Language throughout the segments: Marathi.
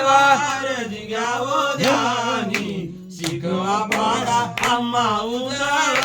गुरुदेवा रजी घ्यावो ध्यानी शिकवा पाडा आम्हा उजळ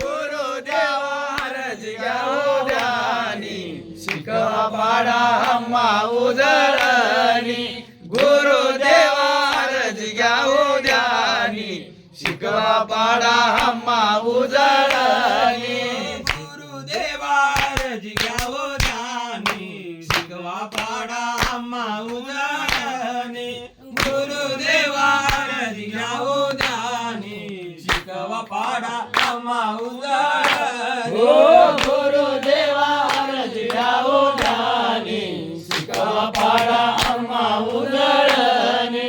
गुरुदेवा रजी घ्यावो ध्यानी शिकवा पाडा आम्हा उजळणी गुरुदेवा रजी घ्यावो ध्यानी शिकवा पाडा आम्हा उजळणी गुरुदेवा रजी घ्यावो ध्यानी शिकवा पाडा आम्हा उजळणी गुरुदेवा रजी घ्यावो ध्यानी शिकवा पाडा आम्हा उजळणी गुरुदेवा रजी घ्यावो ध्यानी शिकवा पाडा आम्हा उजळणी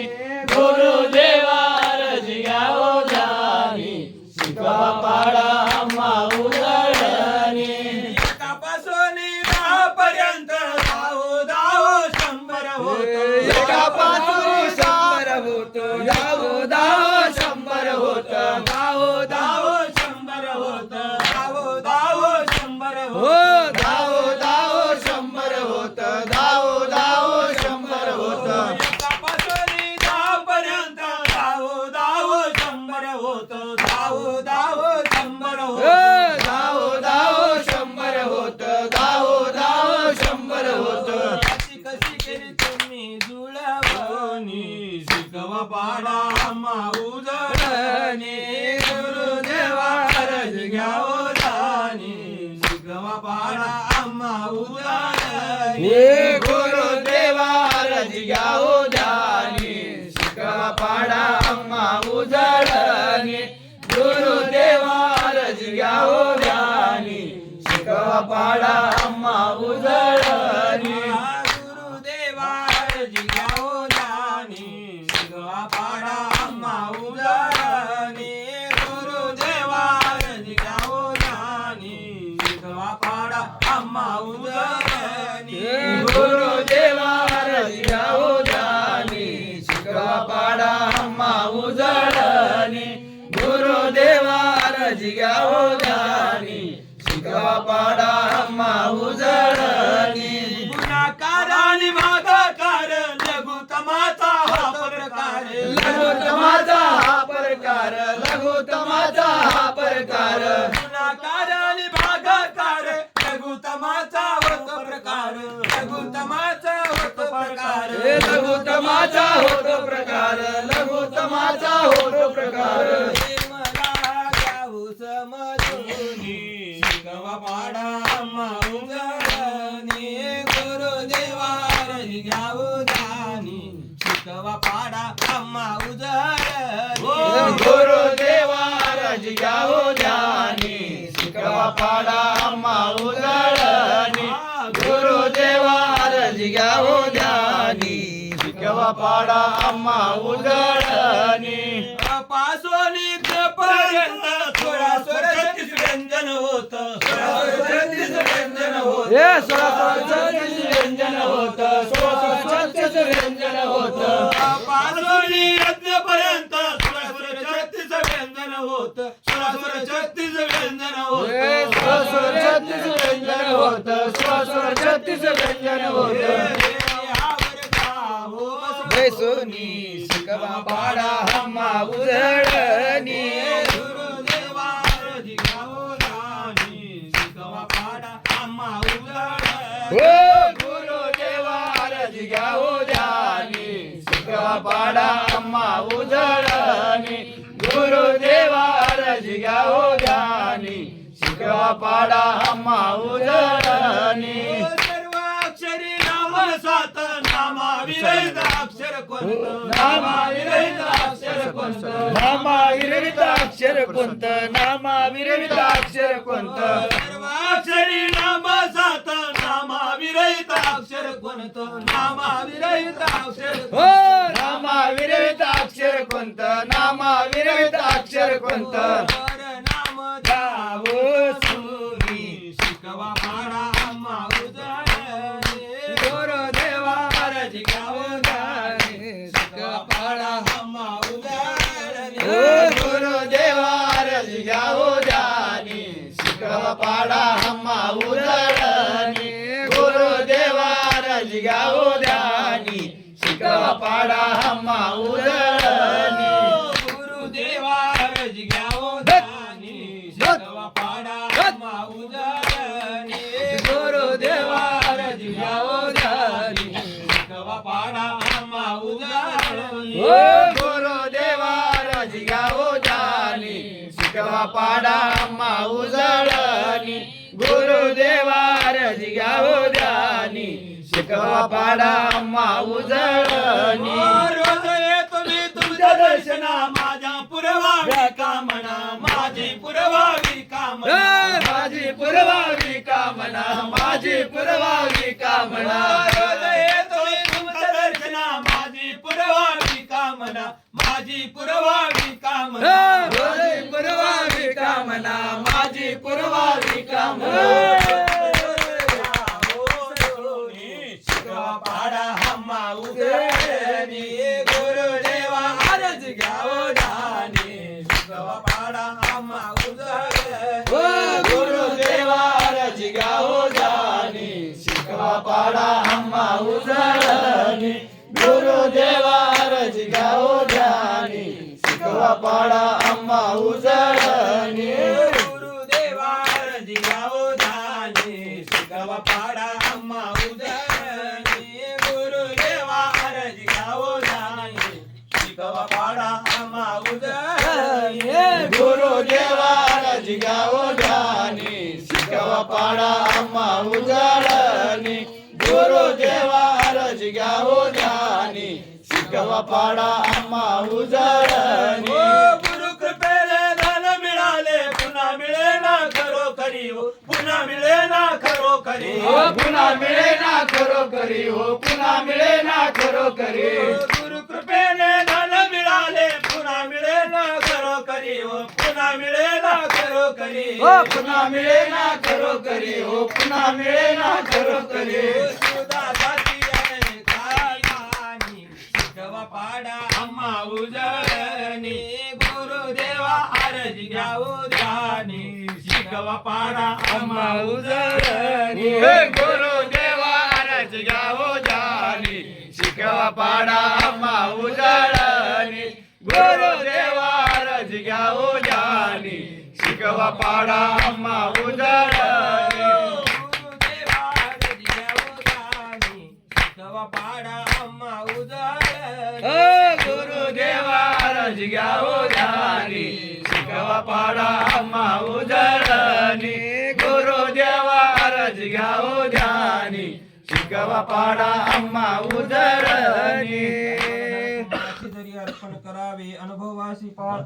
गुरुदेवा रजी घ्यावो ध्यानी शिकवा पाडा आम्हा उजळणी एकापासून दहापर्यंत धावो धावो 100 होतो एकापासून 100 होतो धावो धावो 100 होतो धावो धावो 100 होतं धावो धावो 100 हो होतं धावो धावो 100 होतं धावो धावो 100 होतं एकापासून दहापर्यंत धावो धावो 100 होतं धावो धावो 100 होतं धावो धावो 100 होतं धावो धावो 100 होतं अशी कशी केली तुम्ही जुळवणी शिकवा पाडा आम्हा उजळणी गुरुदेवा रजी घ्यावो ध्यानी शिकवा पाडा आम्हा उजळणी हे गुरुदेवा रजी घ्यावो ध्यानी शिकवा पाडा आम्हा उजळणी गुरुदेवा रजी घ्यावो ध्यानी शिकवा पाडा आम्हा उजळणी गुरुदेवा रजी घ्यावो ध्यानी शिकवा पाडा आम्हा उजळणी गुरुदेवा रजी घ्यावो ध्यानी शिकवा पाडा आम्हा उजळणी गुरुदेवा रजी घ्यावो ध्यानी शिकवा पाडा आम्हा उजळणी गुरुदेवा रजी घ्यावो ध्यानी शिकवा पाडा आम्हा उजळणी गुणाकार आणि भागाकार लघुतमाचा हा प्रकार लघुतमाचा हा प्रकार लघुतमाचा हा प्रकार गुणाकार आणि भागाकार लघुतमाचा होतो प्रकार लघुतमाचा होतो प्रकार लघुतमाचा होतो प्रकार लघुतमाचा होतो प्रकार हे मला गाऊ समजूनी शिकवा पाडा आम्हा उजळणी गुरुदेवा रजी घ्यावो ध्यानी शिकवा पाडा आम्हा उजळणी गुरुदेवा रजी घ्यावो ध्यानी शिकवा पाडा आम्हा उजळणी गुरुदेवा रजी घ्यावो ध्यानी शिकवा पाडा आम्हा उजळणी पासोनी पर्यंत 1636 व्यंजन होत 1636 व्यंजन होत हे 1636 व्यंजन होतं 1636 व्यंजन होतं पासोनी पर्यंत 1636 व्यंजन होत 1636 व्यंजन होत 1636 व्यंजन होतं 1636 व्यंजन होतं बैसोनी शिकवा पाडा आम्हा उजळणी गुरुदेवा रजी घ्यावो ध्यानी शिकवा पाडा आम्हा उजळणी हो गुरुदेवा रजी घ्यावो ध्यानी शिकवा पाडा आम्हा उजळणी गुरुदेवा रजी घ्यावो ध्यानी शिकवा पाडा आम्हा उजळणी सर्वाक्षरी नाम सात नामाविरहित अक्षर कोणतं नामाविरहित अक्षर कोणतं नामाविरहित अक्षर कोणतं नामाविरहित अक्षर कोणतं सर्वाक्षरी नाम सात नामाविरहित अक्षर कोणतं नामाविरहित अक्षर हो नामाविरहित अक्षर कोणतं नामाविरहित अक्षर कोणतं नाम द्यावो सुनी शिकवा पाडा आम्हा उजळणी गुरुदेवा रजी घ्यावो ध्यानी शिकवा पाडा आम्हा उजळणी गुरुदेवा रजी घ्यावो ध्यानी शिकवा पाडा आम्हा उजळणी गुरुदेवा रजी घ्यावो ध्यानी शिकवा पाडा आम्हा उजळणी गुरुदेवा रज घ्यावो ध्यानी शिकवा पाडा आम्हा उजळणी गुरुदेवा रज घ्यावो ध्यानी शिकवा पाडा आम्हा उजळणी ओ गुरुदेवा रज घ्यावो ध्यानी शिकवा पाडा आम्हा उजळणी गुरुदेवा रज घ्यावो ध्यानी शिकवा पाडा आम्हा उजळणी रोज येतो मी तुझ्या दर्शना माझ्या पुरवावी कामना माझी पुरवावी कामना माझी पुरवावी कामना माझी पुरवावी कामना रोज येतो मी तुमच्या दर्शना माझी पुरवावी कामना माझी पुरवावी कामना माझी पुरवावी कामना माझी पुरवावी कामना शिकवा पाडा आम्हा उजळणी गुरुदेवा आरज घ्यावो ध्यानी शिकवा पाडा आम्हा उजळणी ओ गुरुदेवा रज घ्यावो ध्यानी शिकवा पाडा आम्हा उजळणी गुरुदेवा रज घ्यावो ध्यानी शिकवा पाडा आम्हा उजळणी गुरुदेवा रज घ्यावो ध्यानी शिकवा पाडा आम्हा उजळणी गुरुदेवा रज घ्यावो ध्यानी शिकवा पाडा आम्हा उजळणी गुरुदेवा रज घ्यावो ध्यानी शिकवा पाडा आम्हा उजळणी गुरुदेवा रज घ्यावो ध्यानी शिकवा पाडा आम्हा उजळणी गुरु कृपेले धन मिळाले पुन्हा मिळे ना खरोखरी हो पुन्हा मिळे ना खरोखरी पुन्हा मिळे ना खरोखरी हो पुन्हा मिळे ना खरोखरी गुरु कृपेने धन मिळाले पुन्हा मिळे ना खरोखरी हो पुन्हा मिळे ना खरोखरी पुन्हा मिळे ना खरोखरी हो पुन्हा मिळे ना खरोखरी सुदासाची काळानी शिकवा पाडा आम्हा उजळणी गुरुदेवा आरज घ्यावो ध्यानी शिकवा पाडा आम्हा उजळणी गुरुदेवा रज घ्यावो ध्यानी शिकवा पाडा आम्हा उजळणी गुरुदेवा रज घ्यावो ध्यानी शिकवा पाडा आम्हा उजळणी गुरुदेवा रज घ्यावो ध्यानी शिकवा पाडा आम्हा उजळणी गुरुदेवा रज घ्यावो ध्यानी शिकवा पाडा आम्हा उजळणी गुरुदेवा रज घ्यावो ध्यानी शिकवा पाडा आम्हा उजळणी अर्पण करावे अनुभवासी पार्थ